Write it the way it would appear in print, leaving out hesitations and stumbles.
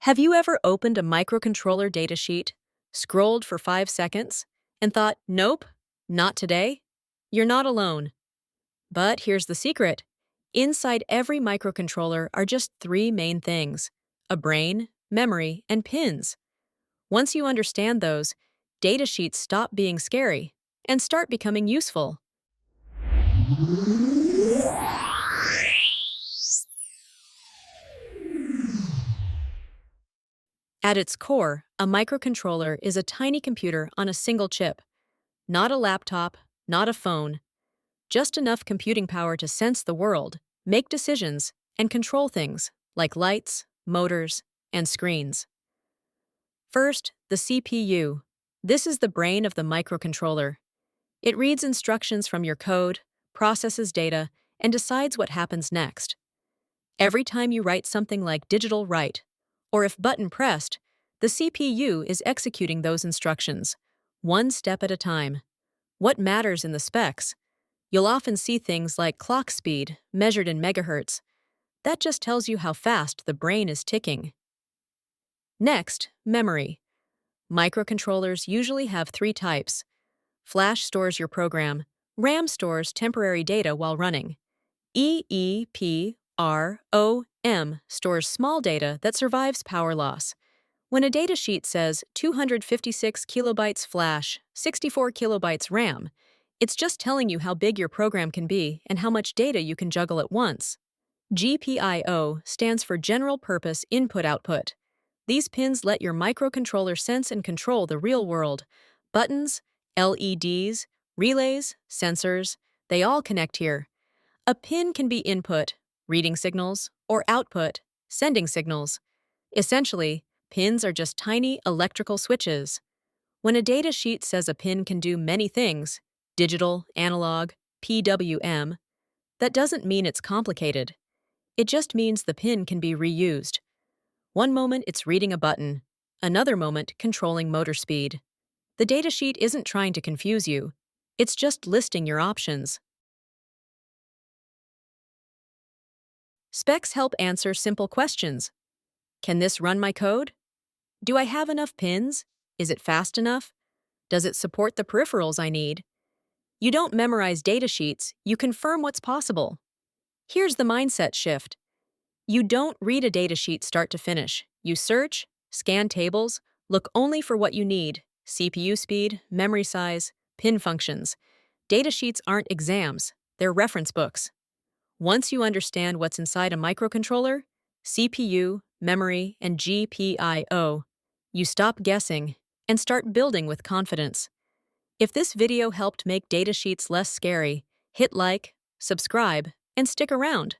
Have you ever opened a microcontroller datasheet, scrolled for 5 seconds, and thought, nope, not today? You're not alone. But here's the secret. Inside every microcontroller are just three main things: a brain, memory, and pins. Once you understand those, datasheets stop being scary and start becoming useful. At its core, a microcontroller is a tiny computer on a single chip. Not a laptop, not a phone, just enough computing power to sense the world, make decisions, and control things like lights, motors, and screens. First, the CPU. This is the brain of the microcontroller. It reads instructions from your code, processes data, and decides what happens next. Every time you write something like digital write, or if button pressed, the CPU is executing those instructions, one step at a time. What matters in the specs? You'll often see things like clock speed, measured in megahertz. That just tells you how fast the brain is ticking. Next, memory. Microcontrollers usually have three types. Flash stores your program. RAM stores temporary data while running. EEPROM stores small data that survives power loss. When a datasheet says 256 kilobytes flash, 64 kilobytes RAM, it's just telling you how big your program can be and how much data you can juggle at once. GPIO stands for General Purpose Input-Output. These pins let your microcontroller sense and control the real world. Buttons, LEDs, relays, sensors, they all connect here. A pin can be input, reading signals, or output, sending signals. Essentially, pins are just tiny electrical switches. When a datasheet says a pin can do many things, digital, analog, PWM, that doesn't mean it's complicated. It just means the pin can be reused. One moment it's reading a button, another moment controlling motor speed. The datasheet isn't trying to confuse you. It's just listing your options. Specs help answer simple questions. Can this run my code? Do I have enough pins? Is it fast enough? Does it support the peripherals I need? You don't memorize datasheets, you confirm what's possible. Here's the mindset shift. You don't read a datasheet start to finish. You search, scan tables, look only for what you need: CPU speed, memory size, pin functions. Datasheets aren't exams, they're reference books. Once you understand what's inside a microcontroller, CPU, memory, and GPIO, you stop guessing and start building with confidence. If this video helped make datasheets less scary, hit like, subscribe, and stick around.